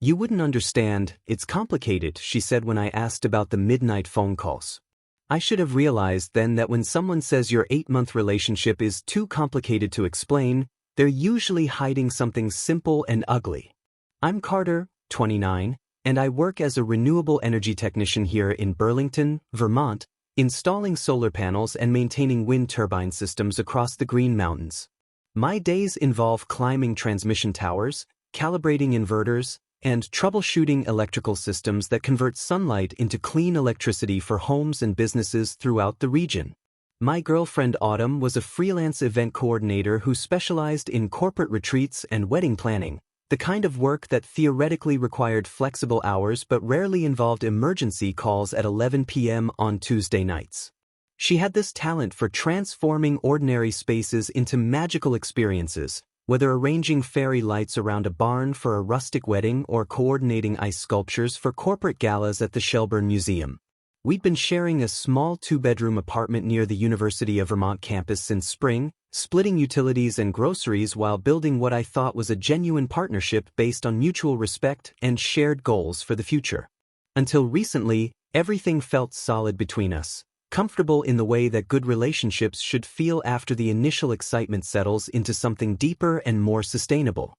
"You wouldn't understand, it's complicated," she said when I asked about the midnight phone calls. I should have realized then that when someone says your 8-month relationship is too complicated to explain, they're usually hiding something simple and ugly. I'm Carter, 29, and I work as a renewable energy technician here in Burlington, Vermont, installing solar panels and maintaining wind turbine systems across the Green Mountains. My days involve climbing transmission towers, calibrating inverters, and troubleshooting electrical systems that convert sunlight into clean electricity for homes and businesses throughout the region. My girlfriend Autumn was a freelance event coordinator who specialized in corporate retreats and wedding planning, the kind of work that theoretically required flexible hours but rarely involved emergency calls at 11 p.m. on Tuesday nights. She had this talent for transforming ordinary spaces into magical experiences, whether arranging fairy lights around a barn for a rustic wedding or coordinating ice sculptures for corporate galas at the Shelburne Museum. We'd been sharing a small 2-bedroom apartment near the University of Vermont campus since spring, splitting utilities and groceries while building what I thought was a genuine partnership based on mutual respect and shared goals for the future. Until recently, everything felt solid between us, comfortable in the way that good relationships should feel after the initial excitement settles into something deeper and more sustainable.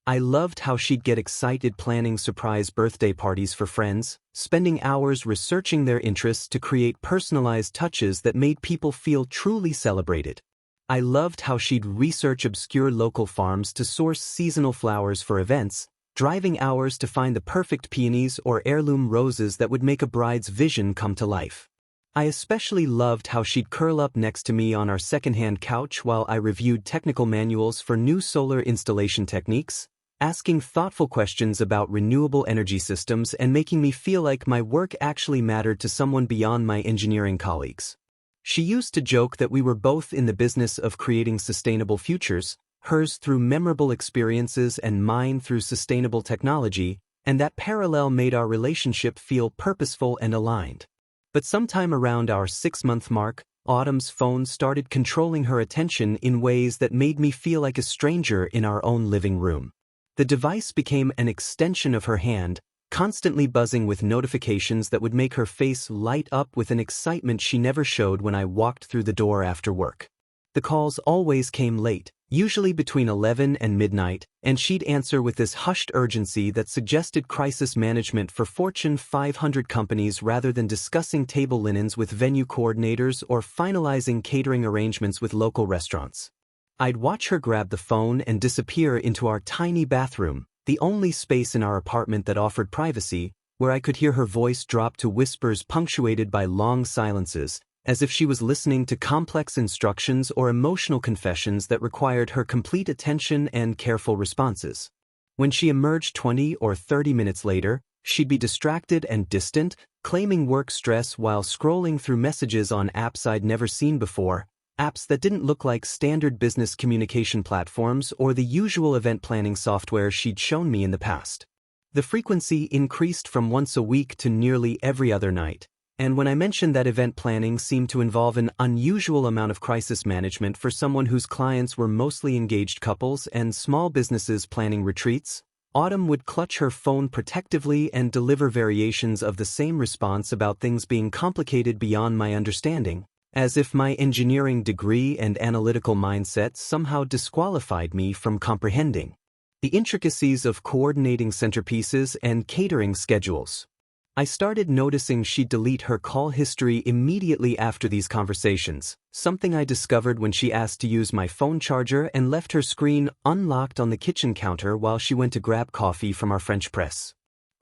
I loved how she'd get excited planning surprise birthday parties for friends, spending hours researching their interests to create personalized touches that made people feel truly celebrated. I loved how she'd research obscure local farms to source seasonal flowers for events, driving hours to find the perfect peonies or heirloom roses that would make a bride's vision come to life. I especially loved how she'd curl up next to me on our secondhand couch while I reviewed technical manuals for new solar installation techniques, asking thoughtful questions about renewable energy systems and making me feel like my work actually mattered to someone beyond my engineering colleagues. She used to joke that we were both in the business of creating sustainable futures, hers through memorable experiences and mine through sustainable technology, and that parallel made our relationship feel purposeful and aligned. But sometime around our 6-month mark, Autumn's phone started controlling her attention in ways that made me feel like a stranger in our own living room. The device became an extension of her hand, constantly buzzing with notifications that would make her face light up with an excitement she never showed when I walked through the door after work. The calls always came late, usually between 11 and midnight, and she'd answer with this hushed urgency that suggested crisis management for Fortune 500 companies rather than discussing table linens with venue coordinators or finalizing catering arrangements with local restaurants. I'd watch her grab the phone and disappear into our tiny bathroom, the only space in our apartment that offered privacy, where I could hear her voice drop to whispers punctuated by long silences, as if she was listening to complex instructions or emotional confessions that required her complete attention and careful responses. When she emerged 20 or 30 minutes later, she'd be distracted and distant, claiming work stress while scrolling through messages on apps I'd never seen before, apps that didn't look like standard business communication platforms or the usual event planning software she'd shown me in the past. The frequency increased from once a week to nearly every other night. And when I mentioned that event planning seemed to involve an unusual amount of crisis management for someone whose clients were mostly engaged couples and small businesses planning retreats, Autumn would clutch her phone protectively and deliver variations of the same response about things being complicated beyond my understanding, as if my engineering degree and analytical mindset somehow disqualified me from comprehending the intricacies of coordinating centerpieces and catering schedules. I started noticing she'd delete her call history immediately after these conversations, something I discovered when she asked to use my phone charger and left her screen unlocked on the kitchen counter while she went to grab coffee from our French press.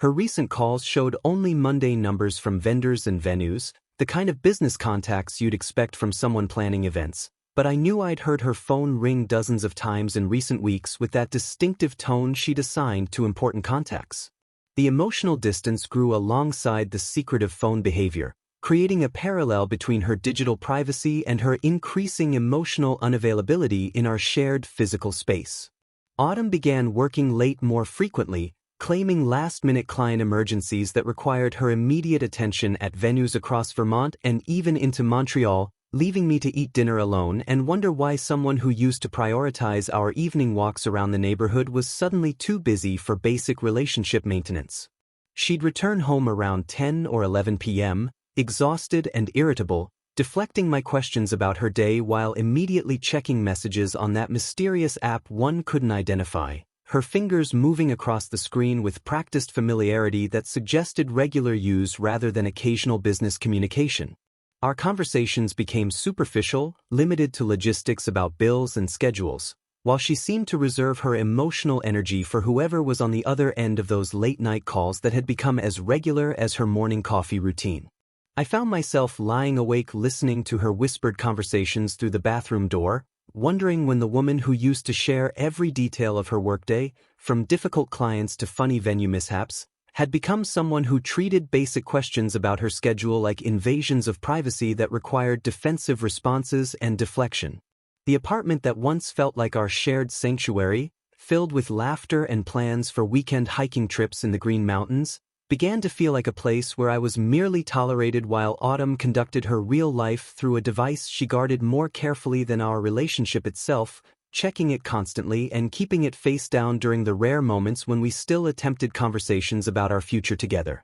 Her recent calls showed only mundane numbers from vendors and venues, the kind of business contacts you'd expect from someone planning events, but I knew I'd heard her phone ring dozens of times in recent weeks with that distinctive tone she'd assigned to important contacts. The emotional distance grew alongside the secretive phone behavior, creating a parallel between her digital privacy and her increasing emotional unavailability in our shared physical space. Autumn began working late more frequently, claiming last-minute client emergencies that required her immediate attention at venues across Vermont and even into Montreal, leaving me to eat dinner alone and wonder why someone who used to prioritize our evening walks around the neighborhood was suddenly too busy for basic relationship maintenance. She'd return home around 10 or 11 p.m., exhausted and irritable, deflecting my questions about her day while immediately checking messages on that mysterious app one couldn't identify, her fingers moving across the screen with practiced familiarity that suggested regular use rather than occasional business communication. Our conversations became superficial, limited to logistics about bills and schedules, while she seemed to reserve her emotional energy for whoever was on the other end of those late-night calls that had become as regular as her morning coffee routine. I found myself lying awake listening to her whispered conversations through the bathroom door, wondering when the woman who used to share every detail of her workday, from difficult clients to funny venue mishaps, had become someone who treated basic questions about her schedule like invasions of privacy that required defensive responses and deflection. The apartment that once felt like our shared sanctuary, filled with laughter and plans for weekend hiking trips in the Green Mountains, began to feel like a place where I was merely tolerated while Autumn conducted her real life through a device she guarded more carefully than our relationship itself, checking it constantly and keeping it face down during the rare moments when we still attempted conversations about our future together.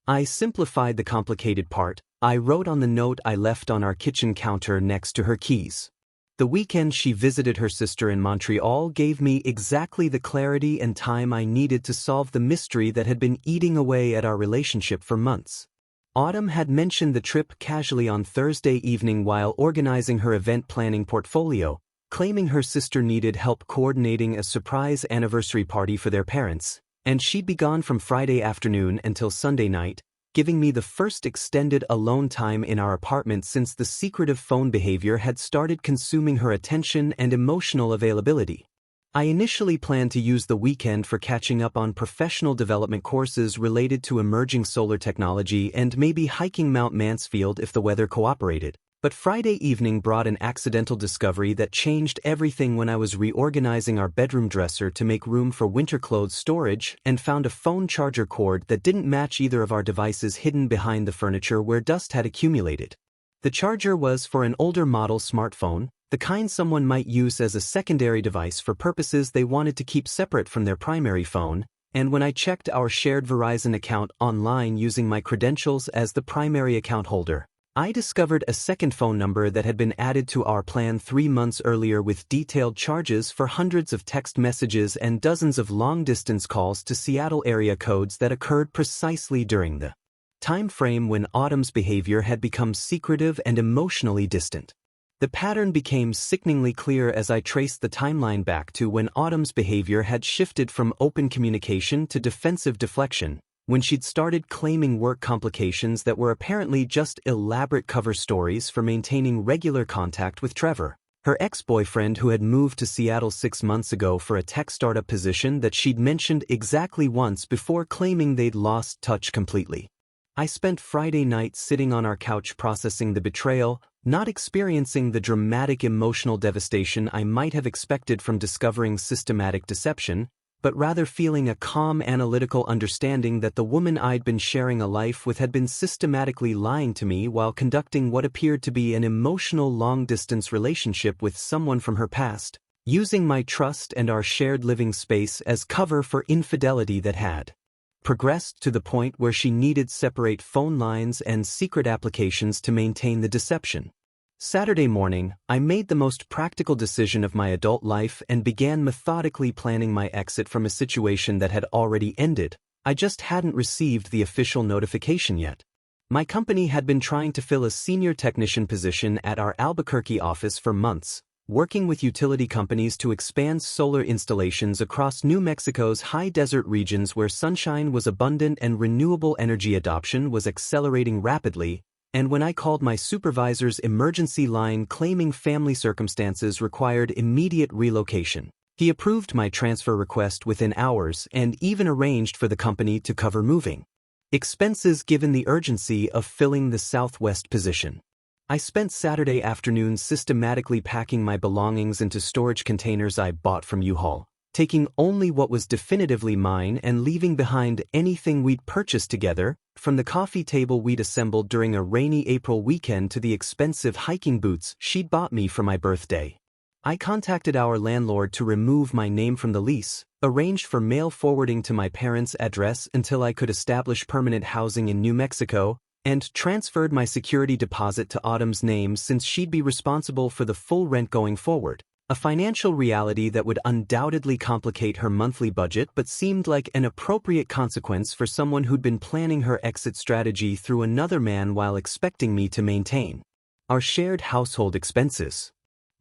I simplified the complicated part. I wrote on the note I left on our kitchen counter next to her keys. The weekend she visited her sister in Montreal gave me exactly the clarity and time I needed to solve the mystery that had been eating away at our relationship for months. Autumn had mentioned the trip casually on Thursday evening while organizing her event planning portfolio, claiming her sister needed help coordinating a surprise anniversary party for their parents, and she'd be gone from Friday afternoon until Sunday night, giving me the first extended alone time in our apartment since the secretive phone behavior had started consuming her attention and emotional availability. I initially planned to use the weekend for catching up on professional development courses related to emerging solar technology and maybe hiking Mount Mansfield if the weather cooperated. But Friday evening brought an accidental discovery that changed everything when I was reorganizing our bedroom dresser to make room for winter clothes storage and found a phone charger cord that didn't match either of our devices hidden behind the furniture where dust had accumulated. The charger was for an older model smartphone, the kind someone might use as a secondary device for purposes they wanted to keep separate from their primary phone, and when I checked our shared Verizon account online using my credentials as the primary account holder, I discovered a second phone number that had been added to our plan 3 months earlier with detailed charges for hundreds of text messages and dozens of long-distance calls to Seattle area codes that occurred precisely during the time frame when Autumn's behavior had become secretive and emotionally distant. The pattern became sickeningly clear as I traced the timeline back to when Autumn's behavior had shifted from open communication to defensive deflection, when she'd started claiming work complications that were apparently just elaborate cover stories for maintaining regular contact with Trevor, her ex-boyfriend who had moved to Seattle 6 months ago for a tech startup position that she'd mentioned exactly once before claiming they'd lost touch completely. I spent Friday night sitting on our couch processing the betrayal, not experiencing the dramatic emotional devastation I might have expected from discovering systematic deception, but rather feeling a calm analytical understanding that the woman I'd been sharing a life with had been systematically lying to me while conducting what appeared to be an emotional long-distance relationship with someone from her past, using my trust and our shared living space as cover for infidelity that had progressed to the point where she needed separate phone lines and secret applications to maintain the deception. Saturday morning, I made the most practical decision of my adult life and began methodically planning my exit from a situation that had already ended. I just hadn't received the official notification yet. My company had been trying to fill a senior technician position at our Albuquerque office for months, working with utility companies to expand solar installations across New Mexico's high desert regions where sunshine was abundant and renewable energy adoption was accelerating rapidly. And when I called my supervisor's emergency line claiming family circumstances required immediate relocation, he approved my transfer request within hours and even arranged for the company to cover moving expenses given the urgency of filling the Southwest position. I spent Saturday afternoon systematically packing my belongings into storage containers I bought from U-Haul, taking only what was definitively mine and leaving behind anything we'd purchased together, from the coffee table we'd assembled during a rainy April weekend to the expensive hiking boots she'd bought me for my birthday. I contacted our landlord to remove my name from the lease, arranged for mail forwarding to my parents' address until I could establish permanent housing in New Mexico, and transferred my security deposit to Autumn's name since she'd be responsible for the full rent going forward. A financial reality that would undoubtedly complicate her monthly budget but seemed like an appropriate consequence for someone who'd been planning her exit strategy through another man while expecting me to maintain our shared household expenses.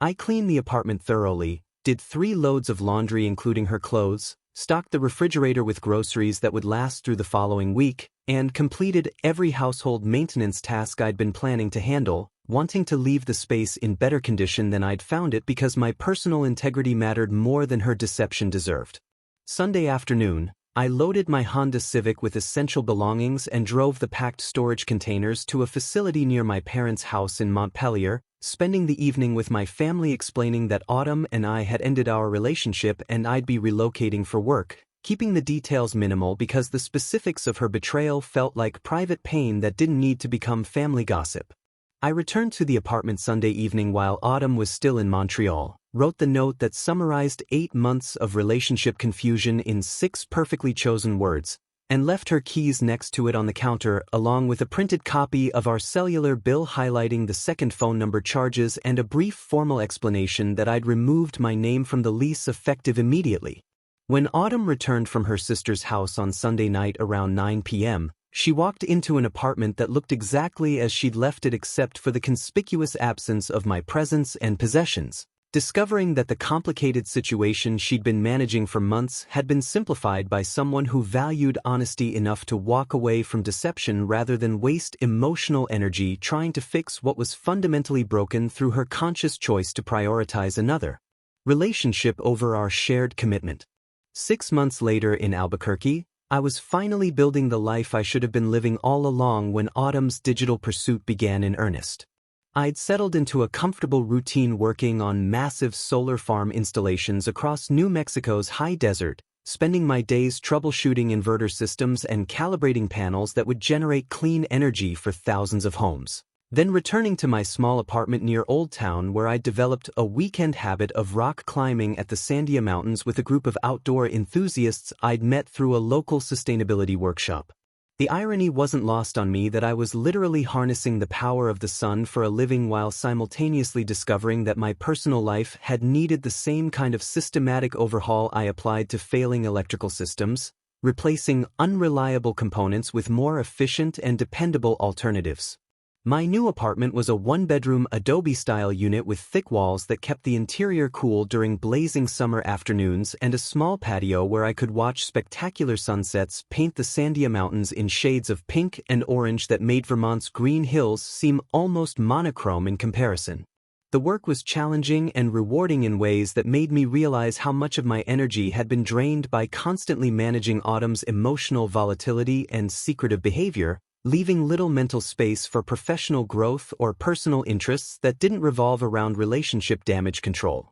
I cleaned the apartment thoroughly, did 3 loads of laundry including her clothes, stocked the refrigerator with groceries that would last through the following week, and completed every household maintenance task I'd been planning to handle, wanting to leave the space in better condition than I'd found it because my personal integrity mattered more than her deception deserved. Sunday afternoon, I loaded my Honda Civic with essential belongings and drove the packed storage containers to a facility near my parents' house in Montpelier, spending the evening with my family explaining that Autumn and I had ended our relationship and I'd be relocating for work, keeping the details minimal because the specifics of her betrayal felt like private pain that didn't need to become family gossip. I returned to the apartment Sunday evening while Autumn was still in Montreal, wrote the note that summarized 8 months of relationship confusion in 6 perfectly chosen words, and left her keys next to it on the counter along with a printed copy of our cellular bill highlighting the second phone number charges and a brief formal explanation that I'd removed my name from the lease effective immediately. When Autumn returned from her sister's house on Sunday night around 9 p.m., she walked into an apartment that looked exactly as she'd left it except for the conspicuous absence of my presence and possessions. Discovering that the complicated situation she'd been managing for months had been simplified by someone who valued honesty enough to walk away from deception rather than waste emotional energy trying to fix what was fundamentally broken through her conscious choice to prioritize another relationship over our shared commitment. 6 months later in Albuquerque, I was finally building the life I should have been living all along when Autumn's digital pursuit began in earnest. I'd settled into a comfortable routine working on massive solar farm installations across New Mexico's high desert, spending my days troubleshooting inverter systems and calibrating panels that would generate clean energy for thousands of homes. Then returning to my small apartment near Old Town where I'd developed a weekend habit of rock climbing at the Sandia Mountains with a group of outdoor enthusiasts I'd met through a local sustainability workshop. The irony wasn't lost on me that I was literally harnessing the power of the sun for a living while simultaneously discovering that my personal life had needed the same kind of systematic overhaul I applied to failing electrical systems, replacing unreliable components with more efficient and dependable alternatives. My new apartment was a 1-bedroom Adobe-style unit with thick walls that kept the interior cool during blazing summer afternoons and a small patio where I could watch spectacular sunsets paint the Sandia Mountains in shades of pink and orange that made Vermont's green hills seem almost monochrome in comparison. The work was challenging and rewarding in ways that made me realize how much of my energy had been drained by constantly managing Autumn's emotional volatility and secretive behavior, leaving little mental space for professional growth or personal interests that didn't revolve around relationship damage control.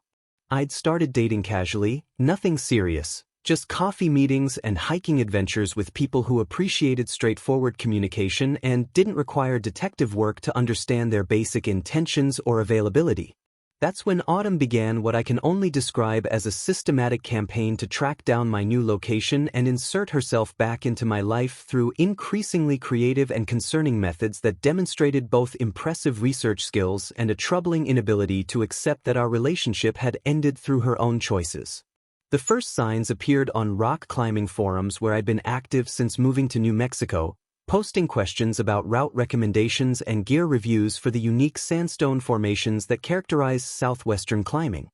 I'd started dating casually, nothing serious, just coffee meetings and hiking adventures with people who appreciated straightforward communication and didn't require detective work to understand their basic intentions or availability. That's when Autumn began what I can only describe as a systematic campaign to track down my new location and insert herself back into my life through increasingly creative and concerning methods that demonstrated both impressive research skills and a troubling inability to accept that our relationship had ended through her own choices. The first signs appeared on rock climbing forums where I'd been active since moving to New Mexico, posting questions about route recommendations and gear reviews for the unique sandstone formations that characterize southwestern climbing.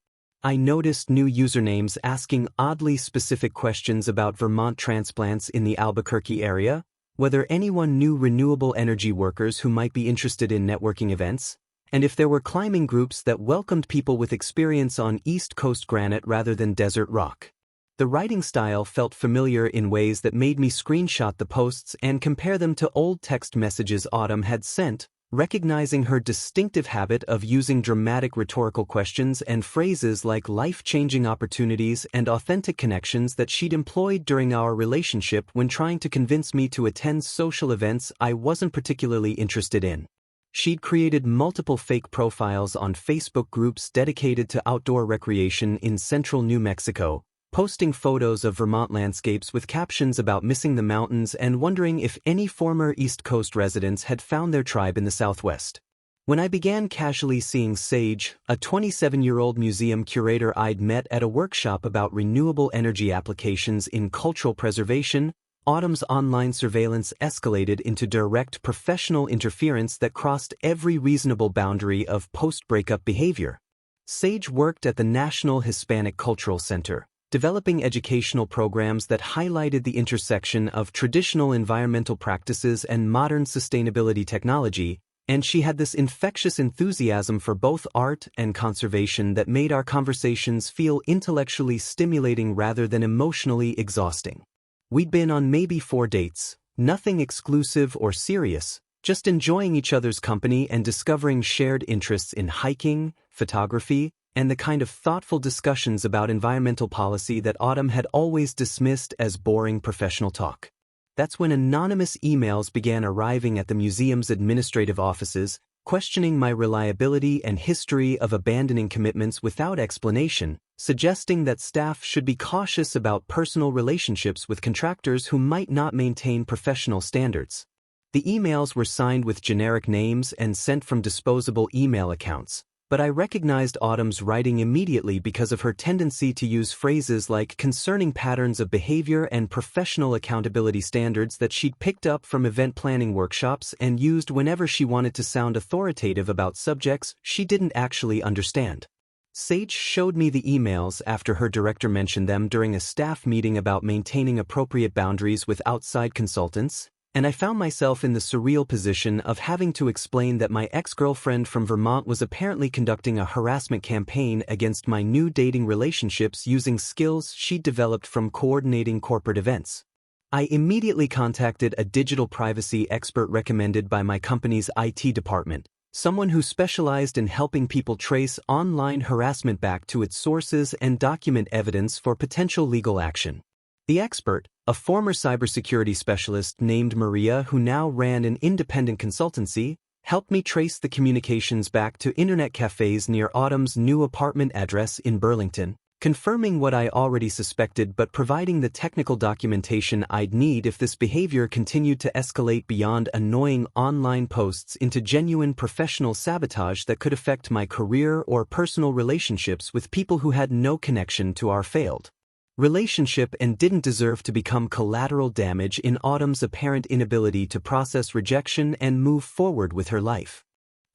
I noticed new usernames asking oddly specific questions about Vermont transplants in the Albuquerque area, whether anyone knew renewable energy workers who might be interested in networking events, and if there were climbing groups that welcomed people with experience on East Coast granite rather than desert rock. The writing style felt familiar in ways that made me screenshot the posts and compare them to old text messages Autumn had sent, Recognizing her distinctive habit of using dramatic rhetorical questions and phrases like life-changing opportunities and authentic connections that she'd employed during our relationship when trying to convince me to attend social events I wasn't particularly interested in. She'd created multiple fake profiles on Facebook groups dedicated to outdoor recreation in central New Mexico, posting photos of Vermont landscapes with captions about missing the mountains and wondering if any former East Coast residents had found their tribe in the Southwest. When I began casually seeing Sage, a 27-year-old museum curator I'd met at a workshop about renewable energy applications in cultural preservation, Autumn's online surveillance escalated into direct professional interference that crossed every reasonable boundary of post-breakup behavior. Sage worked at the National Hispanic Cultural Center, developing educational programs that highlighted the intersection of traditional environmental practices and modern sustainability technology, and she had this infectious enthusiasm for both art and conservation that made our conversations feel intellectually stimulating rather than emotionally exhausting. We'd been on maybe 4 dates, nothing exclusive or serious, just enjoying each other's company and discovering shared interests in hiking, photography, and the kind of thoughtful discussions about environmental policy that Autumn had always dismissed as boring professional talk. That's when anonymous emails began arriving at the museum's administrative offices, questioning my reliability and history of abandoning commitments without explanation, suggesting that staff should be cautious about personal relationships with contractors who might not maintain professional standards. The emails were signed with generic names and sent from disposable email accounts, but I recognized Autumn's writing immediately because of her tendency to use phrases like concerning patterns of behavior and professional accountability standards that she'd picked up from event planning workshops and used whenever she wanted to sound authoritative about subjects she didn't actually understand. Sage showed me the emails after her director mentioned them during a staff meeting about maintaining appropriate boundaries with outside consultants, and I found myself in the surreal position of having to explain that my ex-girlfriend from Vermont was apparently conducting a harassment campaign against my new dating relationships using skills she'd developed from coordinating corporate events. I immediately contacted a digital privacy expert recommended by my company's IT department, someone who specialized in helping people trace online harassment back to its sources and document evidence for potential legal action. The expert, a former cybersecurity specialist named Maria who now ran an independent consultancy, helped me trace the communications back to internet cafes near Autumn's new apartment address in Burlington, confirming what I already suspected but providing the technical documentation I'd need if this behavior continued to escalate beyond annoying online posts into genuine professional sabotage that could affect my career or personal relationships with people who had no connection to our failed relationship and didn't deserve to become collateral damage in Autumn's apparent inability to process rejection and move forward with her life.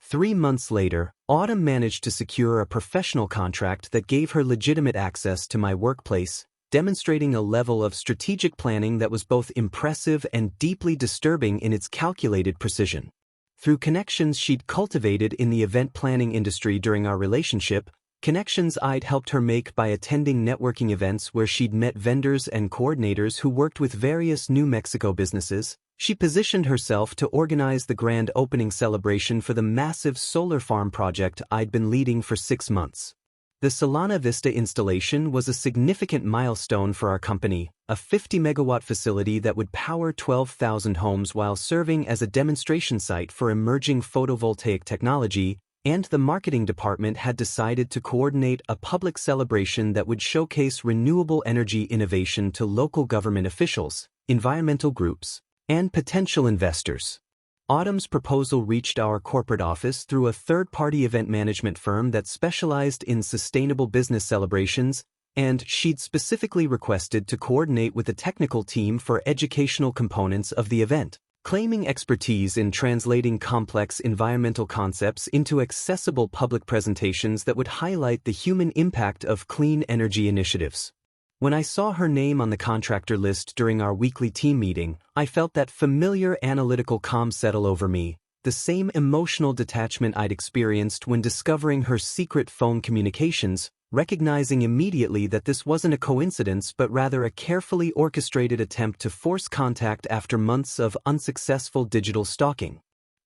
3 months later, Autumn managed to secure a professional contract that gave her legitimate access to my workplace, demonstrating a level of strategic planning that was both impressive and deeply disturbing in its calculated precision. Through connections she'd cultivated in the event planning industry during our relationship, connections I'd helped her make by attending networking events where she'd met vendors and coordinators who worked with various New Mexico businesses, she positioned herself to organize the grand opening celebration for the massive solar farm project I'd been leading for 6 months. The Solana Vista installation was a significant milestone for our company, a 50-megawatt facility that would power 12,000 homes while serving as a demonstration site for emerging photovoltaic technology, and the marketing department had decided to coordinate a public celebration that would showcase renewable energy innovation to local government officials, environmental groups, and potential investors. Autumn's proposal reached our corporate office through a third-party event management firm that specialized in sustainable business celebrations, and she'd specifically requested to coordinate with the technical team for educational components of the event, claiming expertise in translating complex environmental concepts into accessible public presentations that would highlight the human impact of clean energy initiatives. When I saw her name on the contractor list during our weekly team meeting, I felt that familiar analytical calm settle over me, the same emotional detachment I'd experienced when discovering her secret phone communications, recognizing immediately that this wasn't a coincidence but rather a carefully orchestrated attempt to force contact after months of unsuccessful digital stalking.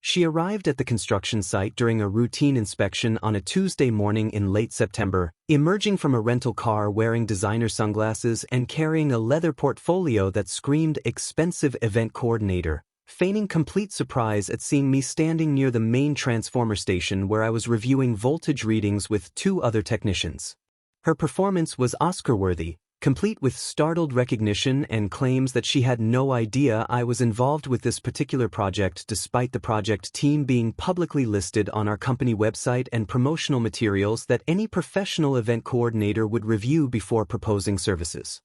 She arrived at the construction site during a routine inspection on a Tuesday morning in late September, emerging from a rental car wearing designer sunglasses and carrying a leather portfolio that screamed expensive event coordinator, feigning complete surprise at seeing me standing near the main transformer station where I was reviewing voltage readings with two other technicians. Her performance was Oscar-worthy, complete with startled recognition and claims that she had no idea I was involved with this particular project despite the project team being publicly listed on our company website and promotional materials that any professional event coordinator would review before proposing services.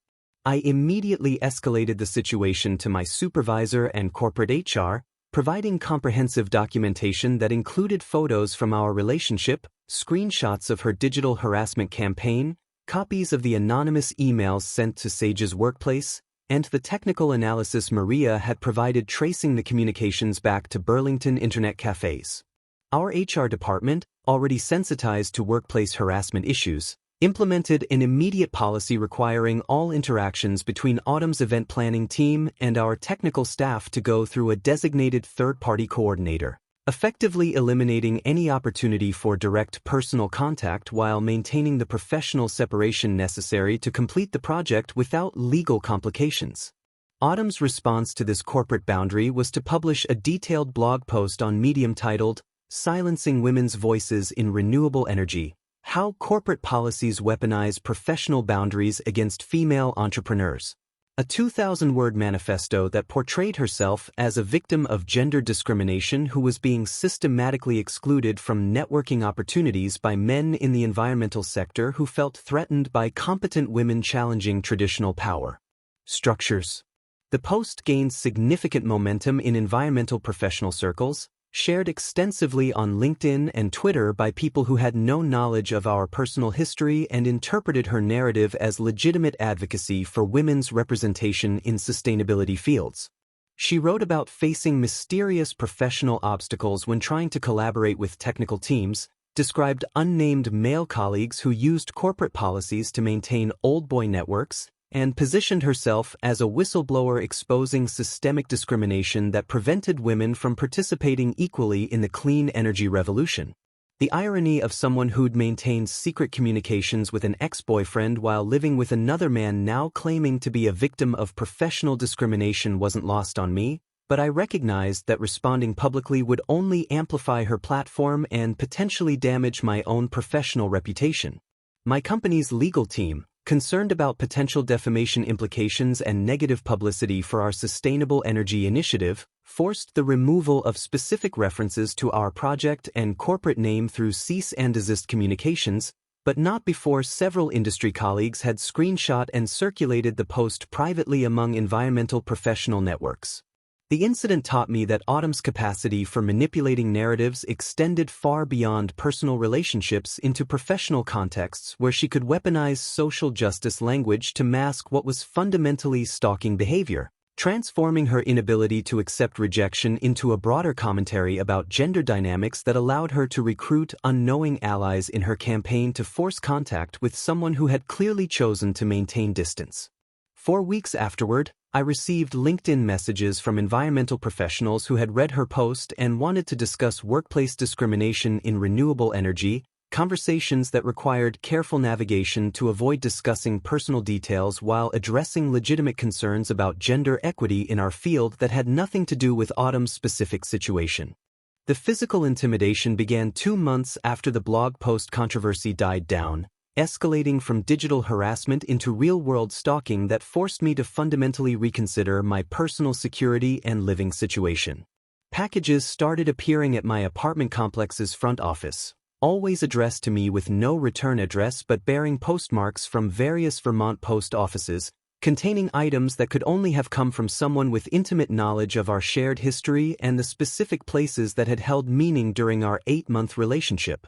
I immediately escalated the situation to my supervisor and corporate HR, providing comprehensive documentation that included photos from our relationship, screenshots of her digital harassment campaign, copies of the anonymous emails sent to Sage's workplace, and the technical analysis Maria had provided tracing the communications back to Burlington Internet cafes. Our HR department, already sensitized to workplace harassment issues, implemented an immediate policy requiring all interactions between Autumn's event planning team and our technical staff to go through a designated third-party coordinator, effectively eliminating any opportunity for direct personal contact while maintaining the professional separation necessary to complete the project without legal complications. Autumn's response to this corporate boundary was to publish a detailed blog post on Medium titled, "Silencing Women's Voices in Renewable Energy: How Corporate Policies Weaponize Professional Boundaries Against Female Entrepreneurs." A 2,000-word manifesto that portrayed herself as a victim of gender discrimination who was being systematically excluded from networking opportunities by men in the environmental sector who felt threatened by competent women challenging traditional power structures. The post gained significant momentum in environmental professional circles, shared extensively on LinkedIn and Twitter by people who had no knowledge of our personal history and interpreted her narrative as legitimate advocacy for women's representation in sustainability fields. She wrote about facing mysterious professional obstacles when trying to collaborate with technical teams, described unnamed male colleagues who used corporate policies to maintain old boy networks, and positioned herself as a whistleblower exposing systemic discrimination that prevented women from participating equally in the clean energy revolution. The irony of someone who'd maintained secret communications with an ex-boyfriend while living with another man now claiming to be a victim of professional discrimination wasn't lost on me, but I recognized that responding publicly would only amplify her platform and potentially damage my own professional reputation. My company's legal team, concerned about potential defamation implications and negative publicity for our sustainable energy initiative, forced the removal of specific references to our project and corporate name through cease and desist communications, but not before several industry colleagues had screenshot and circulated the post privately among environmental professional networks. The incident taught me that Autumn's capacity for manipulating narratives extended far beyond personal relationships into professional contexts where she could weaponize social justice language to mask what was fundamentally stalking behavior, transforming her inability to accept rejection into a broader commentary about gender dynamics that allowed her to recruit unknowing allies in her campaign to force contact with someone who had clearly chosen to maintain distance. 4 weeks afterward, I received LinkedIn messages from environmental professionals who had read her post and wanted to discuss workplace discrimination in renewable energy, conversations that required careful navigation to avoid discussing personal details while addressing legitimate concerns about gender equity in our field that had nothing to do with Autumn's specific situation. The physical intimidation began 2 months after the blog post controversy died down, escalating from digital harassment into real-world stalking that forced me to fundamentally reconsider my personal security and living situation. Packages started appearing at my apartment complex's front office, always addressed to me with no return address but bearing postmarks from various Vermont post offices, containing items that could only have come from someone with intimate knowledge of our shared history and the specific places that had held meaning during our 8-month relationship.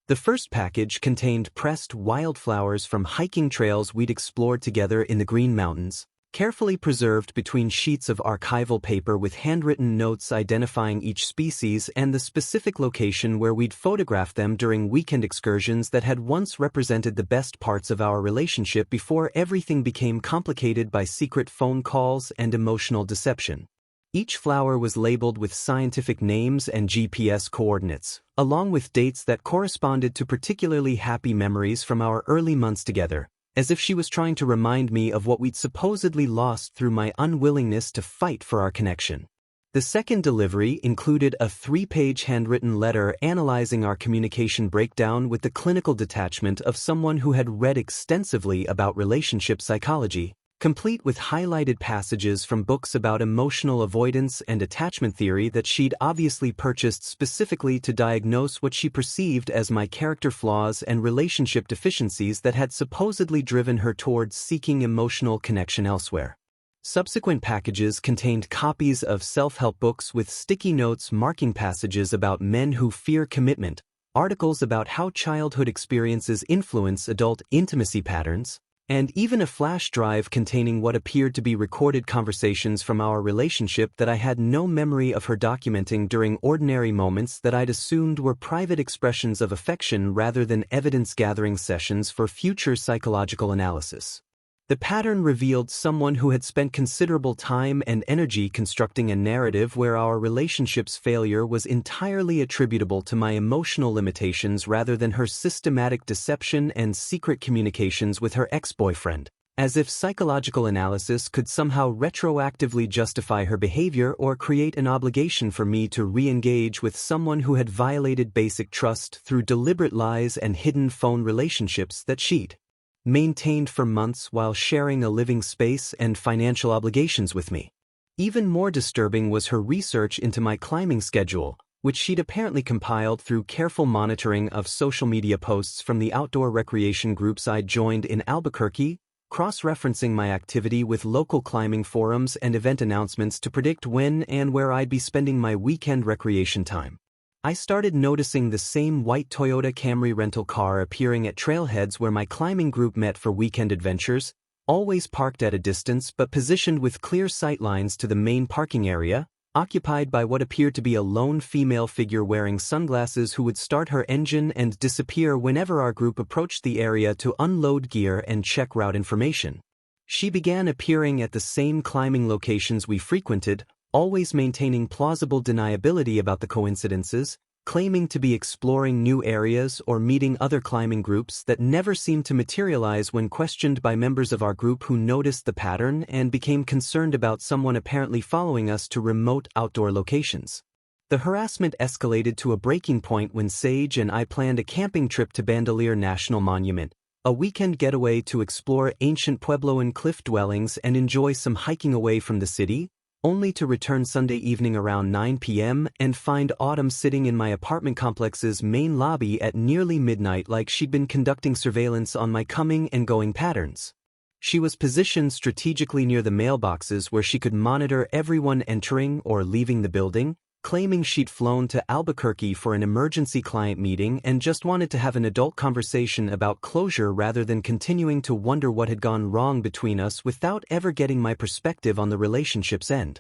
The first package contained pressed wildflowers from hiking trails we'd explored together in the Green Mountains, carefully preserved between sheets of archival paper with handwritten notes identifying each species and the specific location where we'd photographed them during weekend excursions that had once represented the best parts of our relationship before everything became complicated by secret phone calls and emotional deception. Each flower was labeled with scientific names and GPS coordinates, along with dates that corresponded to particularly happy memories from our early months together, as if she was trying to remind me of what we'd supposedly lost through my unwillingness to fight for our connection. The second delivery included a 3-page handwritten letter analyzing our communication breakdown with the clinical detachment of someone who had read extensively about relationship psychology, complete with highlighted passages from books about emotional avoidance and attachment theory that she'd obviously purchased specifically to diagnose what she perceived as my character flaws and relationship deficiencies that had supposedly driven her towards seeking emotional connection elsewhere. Subsequent packages contained copies of self-help books with sticky notes marking passages about men who fear commitment, articles about how childhood experiences influence adult intimacy patterns, and even a flash drive containing what appeared to be recorded conversations from our relationship that I had no memory of her documenting during ordinary moments that I'd assumed were private expressions of affection rather than evidence-gathering sessions for future psychological analysis. The pattern revealed someone who had spent considerable time and energy constructing a narrative where our relationship's failure was entirely attributable to my emotional limitations rather than her systematic deception and secret communications with her ex-boyfriend, as if psychological analysis could somehow retroactively justify her behavior or create an obligation for me to re-engage with someone who had violated basic trust through deliberate lies and hidden phone relationships that she'd maintained for months while sharing a living space and financial obligations with me. Even more disturbing was her research into my climbing schedule, which she'd apparently compiled through careful monitoring of social media posts from the outdoor recreation groups I'd joined in Albuquerque, cross-referencing my activity with local climbing forums and event announcements to predict when and where I'd be spending my weekend recreation time. I started noticing the same white Toyota Camry rental car appearing at trailheads where my climbing group met for weekend adventures, always parked at a distance but positioned with clear sightlines to the main parking area, occupied by what appeared to be a lone female figure wearing sunglasses who would start her engine and disappear whenever our group approached the area to unload gear and check route information. She began appearing at the same climbing locations we frequented, always maintaining plausible deniability about the coincidences, claiming to be exploring new areas or meeting other climbing groups that never seemed to materialize when questioned by members of our group who noticed the pattern and became concerned about someone apparently following us to remote outdoor locations. The harassment escalated to a breaking point when Sage and I planned a camping trip to Bandelier National Monument, a weekend getaway to explore ancient Puebloan cliff dwellings and enjoy some hiking away from the city, only to return Sunday evening around 9 p.m. and find Autumn sitting in my apartment complex's main lobby at nearly midnight like she'd been conducting surveillance on my coming and going patterns. She was positioned strategically near the mailboxes where she could monitor everyone entering or leaving the building, claiming she'd flown to Albuquerque for an emergency client meeting and just wanted to have an adult conversation about closure rather than continuing to wonder what had gone wrong between us without ever getting my perspective on the relationship's end.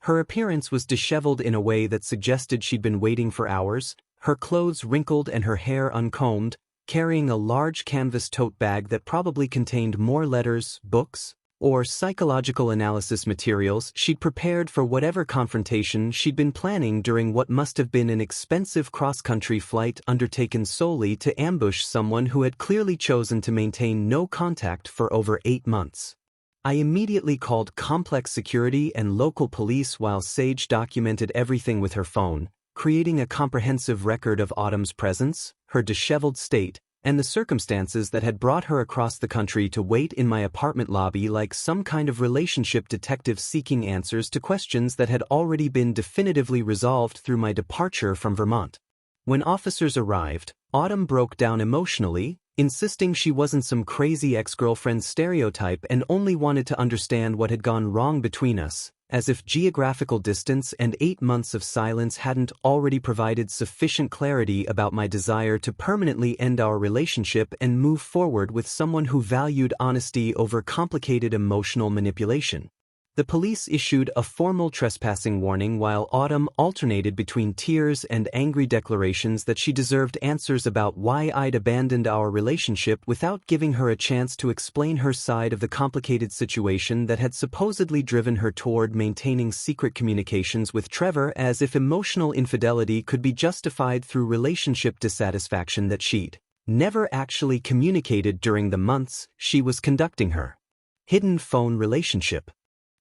Her appearance was disheveled in a way that suggested she'd been waiting for hours, her clothes wrinkled and her hair uncombed, carrying a large canvas tote bag that probably contained more letters, books, or psychological analysis materials she'd prepared for whatever confrontation she'd been planning during what must have been an expensive cross-country flight undertaken solely to ambush someone who had clearly chosen to maintain no contact for over 8 months. I immediately called complex security and local police while Sage documented everything with her phone, creating a comprehensive record of Autumn's presence, her disheveled state, and the circumstances that had brought her across the country to wait in my apartment lobby like some kind of relationship detective seeking answers to questions that had already been definitively resolved through my departure from Vermont. When officers arrived, Autumn broke down emotionally, insisting she wasn't some crazy ex-girlfriend stereotype and only wanted to understand what had gone wrong between us, as if geographical distance and 8 months of silence hadn't already provided sufficient clarity about my desire to permanently end our relationship and move forward with someone who valued honesty over complicated emotional manipulation. The police issued a formal trespassing warning while Autumn alternated between tears and angry declarations that she deserved answers about why I'd abandoned our relationship without giving her a chance to explain her side of the complicated situation that had supposedly driven her toward maintaining secret communications with Trevor, as if emotional infidelity could be justified through relationship dissatisfaction that she'd never actually communicated during the months she was conducting her hidden phone relationship.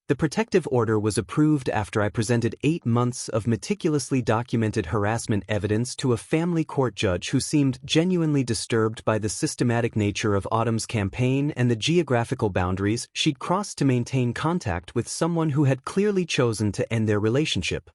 The protective order was approved after I presented 8 months of meticulously documented harassment evidence to a family court judge who seemed genuinely disturbed by the systematic nature of Autumn's campaign and the geographical boundaries she'd crossed to maintain contact with someone who had clearly chosen to end their relationship.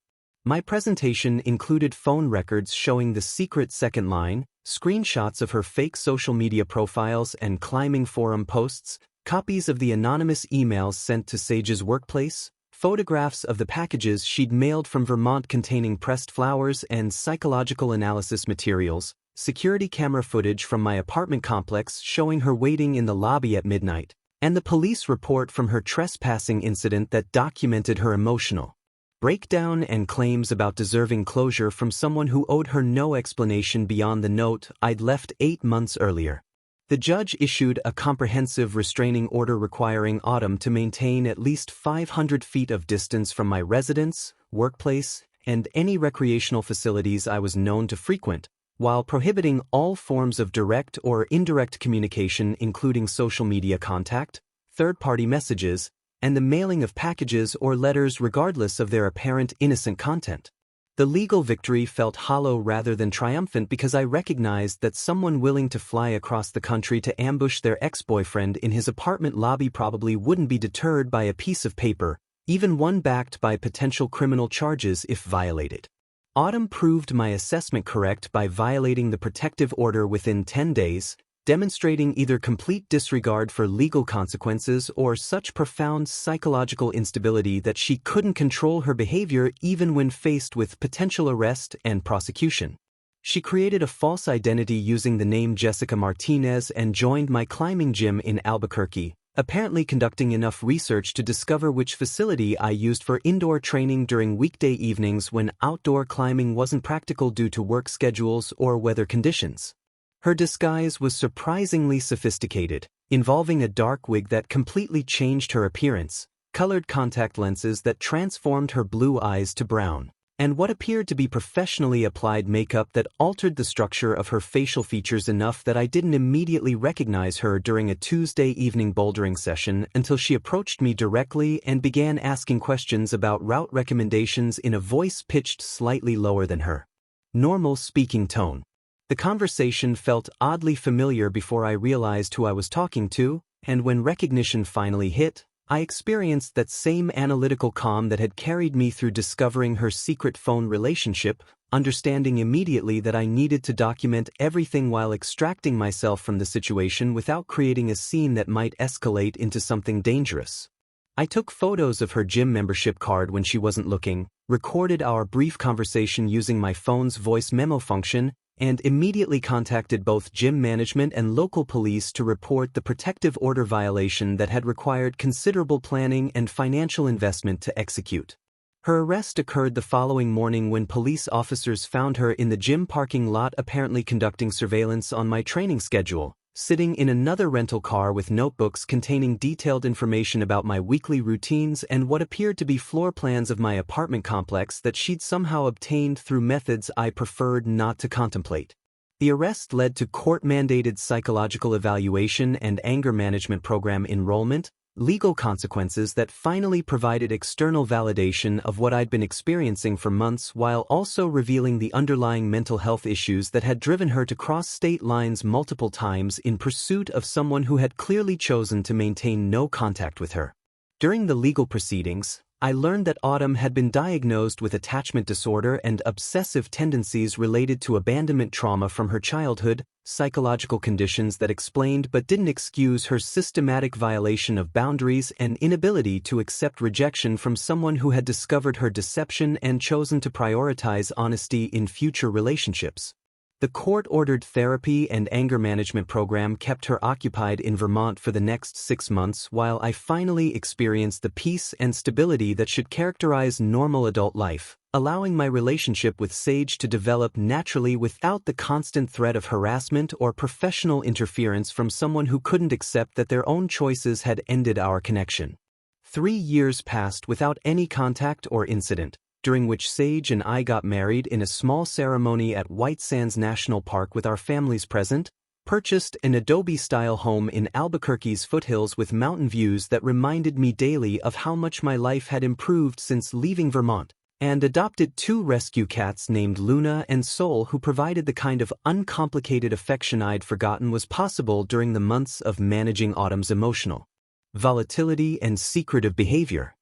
My presentation included phone records showing the secret second line, screenshots of her fake social media profiles and climbing forum posts, copies of the anonymous emails sent to Sage's workplace, photographs of the packages she'd mailed from Vermont containing pressed flowers and psychological analysis materials, security camera footage from my apartment complex showing her waiting in the lobby at midnight, and the police report from her trespassing incident that documented her emotional breakdown and claims about deserving closure from someone who owed her no explanation beyond the note I'd left 8 months earlier. The judge issued a comprehensive restraining order requiring Autumn to maintain at least 500 feet of distance from my residence, workplace, and any recreational facilities I was known to frequent, while prohibiting all forms of direct or indirect communication including social media contact, third-party messages, and the mailing of packages or letters regardless of their apparent innocent content. The legal victory felt hollow rather than triumphant because I recognized that someone willing to fly across the country to ambush their ex-boyfriend in his apartment lobby probably wouldn't be deterred by a piece of paper, even one backed by potential criminal charges if violated. Autumn proved my assessment correct by violating the protective order within 10 days, demonstrating either complete disregard for legal consequences or such profound psychological instability that she couldn't control her behavior even when faced with potential arrest and prosecution. She created a false identity using the name Jessica Martinez and joined my climbing gym in Albuquerque, apparently conducting enough research to discover which facility I used for indoor training during weekday evenings when outdoor climbing wasn't practical due to work schedules or weather conditions. Her disguise was surprisingly sophisticated, involving a dark wig that completely changed her appearance, colored contact lenses that transformed her blue eyes to brown, and what appeared to be professionally applied makeup that altered the structure of her facial features enough that I didn't immediately recognize her during a Tuesday evening bouldering session until she approached me directly and began asking questions about route recommendations in a voice pitched slightly lower than her normal speaking tone. The conversation felt oddly familiar before I realized who I was talking to, and when recognition finally hit, I experienced that same analytical calm that had carried me through discovering her secret phone relationship, understanding immediately that I needed to document everything while extracting myself from the situation without creating a scene that might escalate into something dangerous. I took photos of her gym membership card when she wasn't looking, recorded our brief conversation using my phone's voice memo function, and immediately contacted both gym management and local police to report the protective order violation that had required considerable planning and financial investment to execute. Her arrest occurred the following morning when police officers found her in the gym parking lot apparently conducting surveillance on my training schedule, sitting in another rental car with notebooks containing detailed information about my weekly routines and what appeared to be floor plans of my apartment complex that she'd somehow obtained through methods I preferred not to contemplate. The arrest led to court-mandated psychological evaluation and anger management program enrollment, legal consequences that finally provided external validation of what I'd been experiencing for months while also revealing the underlying mental health issues that had driven her to cross state lines multiple times in pursuit of someone who had clearly chosen to maintain no contact with her. During the legal proceedings, I learned that Autumn had been diagnosed with attachment disorder and obsessive tendencies related to abandonment trauma from her childhood, psychological conditions that explained but didn't excuse her systematic violation of boundaries and inability to accept rejection from someone who had discovered her deception and chosen to prioritize honesty in future relationships. The court-ordered therapy and anger management program kept her occupied in Vermont for the next 6 months while I finally experienced the peace and stability that should characterize normal adult life, allowing my relationship with Sage to develop naturally without the constant threat of harassment or professional interference from someone who couldn't accept that their own choices had ended our connection. 3 years passed without any contact or incident, during which Sage and I got married in a small ceremony at White Sands National Park with our families present, purchased an Adobe-style home in Albuquerque's foothills with mountain views that reminded me daily of how much my life had improved since leaving Vermont, and adopted 2 rescue cats named Luna and Soul who provided the kind of uncomplicated affection I'd forgotten was possible during the months of managing Autumn's emotional volatility and secretive behavior.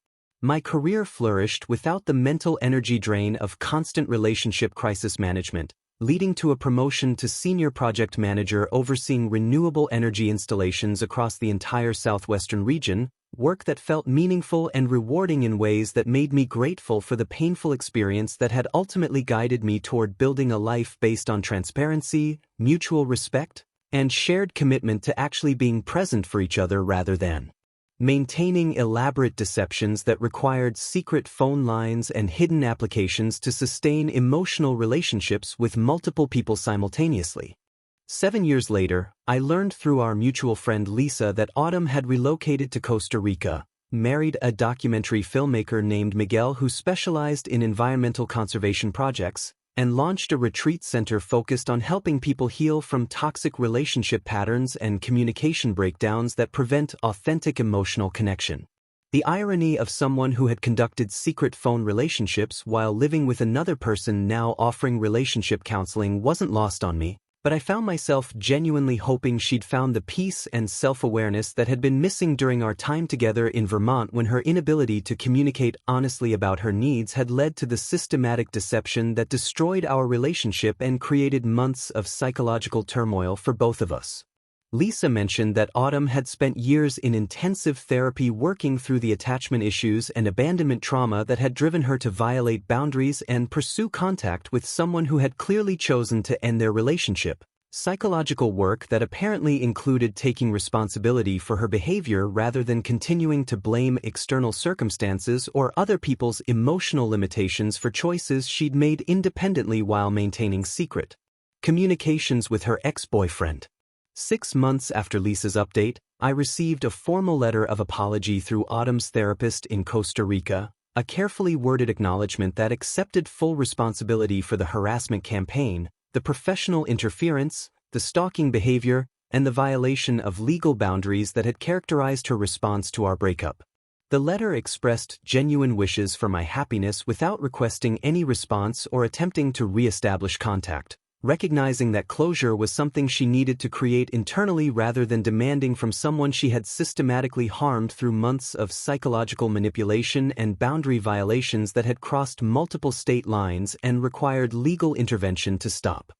My career flourished without the mental energy drain of constant relationship crisis management, leading to a promotion to senior project manager overseeing renewable energy installations across the entire southwestern region, work that felt meaningful and rewarding in ways that made me grateful for the painful experience that had ultimately guided me toward building a life based on transparency, mutual respect, and shared commitment to actually being present for each other rather than maintaining elaborate deceptions that required secret phone lines and hidden applications to sustain emotional relationships with multiple people simultaneously. 7 years later, I learned through our mutual friend Lisa that Autumn had relocated to Costa Rica, married a documentary filmmaker named Miguel who specialized in environmental conservation projects, and launched a retreat center focused on helping people heal from toxic relationship patterns and communication breakdowns that prevent authentic emotional connection. The irony of someone who had conducted secret phone relationships while living with another person now offering relationship counseling wasn't lost on me, but I found myself genuinely hoping she'd found the peace and self-awareness that had been missing during our time together in Vermont when her inability to communicate honestly about her needs had led to the systematic deception that destroyed our relationship and created months of psychological turmoil for both of us. Lisa mentioned that Autumn had spent years in intensive therapy working through the attachment issues and abandonment trauma that had driven her to violate boundaries and pursue contact with someone who had clearly chosen to end their relationship. Psychological work that apparently included taking responsibility for her behavior rather than continuing to blame external circumstances or other people's emotional limitations for choices she'd made independently while maintaining secret communications with her ex-boyfriend. 6 months after Lisa's update, I received a formal letter of apology through Autumn's therapist in Costa Rica, a carefully worded acknowledgement that accepted full responsibility for the harassment campaign, the professional interference, the stalking behavior, and the violation of legal boundaries that had characterized her response to our breakup. The letter expressed genuine wishes for my happiness without requesting any response or attempting to re-establish contact, recognizing that closure was something she needed to create internally rather than demanding from someone she had systematically harmed through months of psychological manipulation and boundary violations that had crossed multiple state lines and required legal intervention to stop.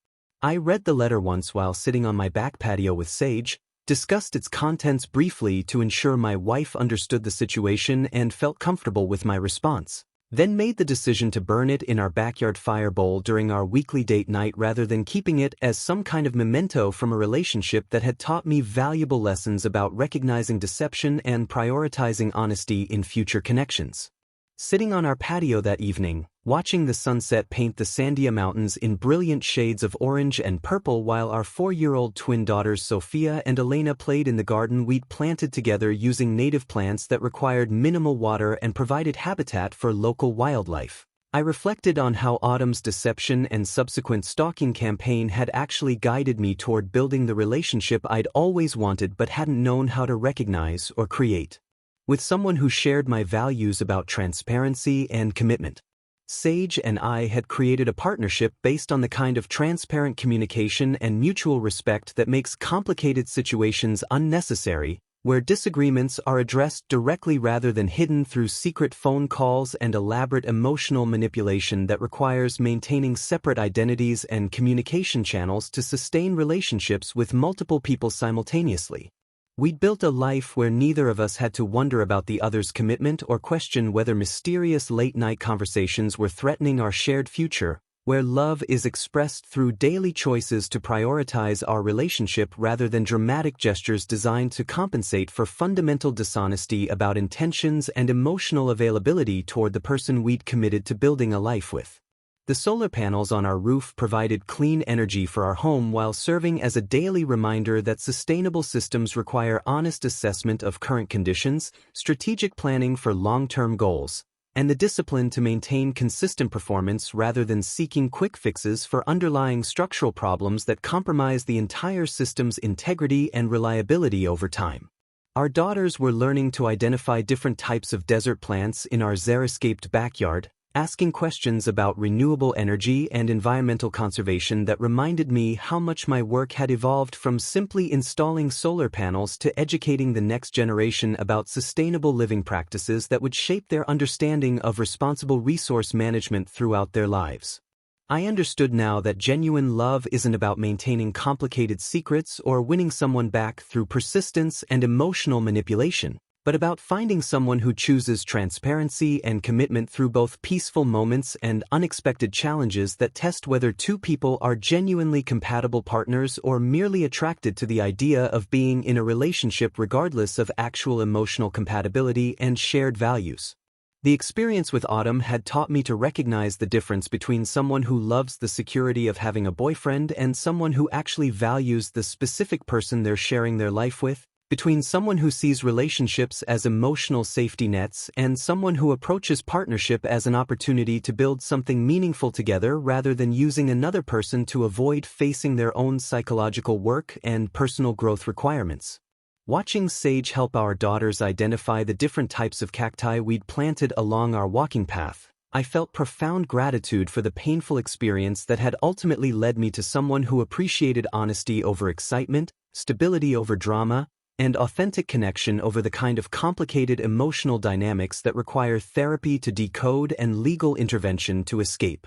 I read the letter once while sitting on my back patio with Sage, discussed its contents briefly to ensure my wife understood the situation and felt comfortable with my response, then made the decision to burn it in our backyard fire bowl during our weekly date night rather than keeping it as some kind of memento from a relationship that had taught me valuable lessons about recognizing deception and prioritizing honesty in future connections. Sitting on our patio that evening, watching the sunset paint the Sandia Mountains in brilliant shades of orange and purple while our 4-year-old twin daughters Sophia and Elena played in the garden we'd planted together using native plants that required minimal water and provided habitat for local wildlife, I reflected on how Autumn's deception and subsequent stalking campaign had actually guided me toward building the relationship I'd always wanted but hadn't known how to recognize or create, with someone who shared my values about transparency and commitment. Sage and I had created a partnership based on the kind of transparent communication and mutual respect that makes complicated situations unnecessary, where disagreements are addressed directly rather than hidden through secret phone calls and elaborate emotional manipulation that requires maintaining separate identities and communication channels to sustain relationships with multiple people simultaneously. We'd built a life where neither of us had to wonder about the other's commitment or question whether mysterious late-night conversations were threatening our shared future, where love is expressed through daily choices to prioritize our relationship rather than dramatic gestures designed to compensate for fundamental dishonesty about intentions and emotional availability toward the person we'd committed to building a life with. The solar panels on our roof provided clean energy for our home while serving as a daily reminder that sustainable systems require honest assessment of current conditions, strategic planning for long-term goals, and the discipline to maintain consistent performance rather than seeking quick fixes for underlying structural problems that compromise the entire system's integrity and reliability over time. Our daughters were learning to identify different types of desert plants in our xeriscaped backyard, asking questions about renewable energy and environmental conservation that reminded me how much my work had evolved from simply installing solar panels to educating the next generation about sustainable living practices that would shape their understanding of responsible resource management throughout their lives. I understood now that genuine love isn't about maintaining complicated secrets or winning someone back through persistence and emotional manipulation, but about finding someone who chooses transparency and commitment through both peaceful moments and unexpected challenges that test whether two people are genuinely compatible partners or merely attracted to the idea of being in a relationship regardless of actual emotional compatibility and shared values. The experience with Autumn had taught me to recognize the difference between someone who loves the security of having a boyfriend and someone who actually values the specific person they're sharing their life with, between someone who sees relationships as emotional safety nets and someone who approaches partnership as an opportunity to build something meaningful together rather than using another person to avoid facing their own psychological work and personal growth requirements. Watching Sage help our daughters identify the different types of cacti we'd planted along our walking path, I felt profound gratitude for the painful experience that had ultimately led me to someone who appreciated honesty over excitement, stability over drama, and authentic connection over the kind of complicated emotional dynamics that require therapy to decode and legal intervention to escape.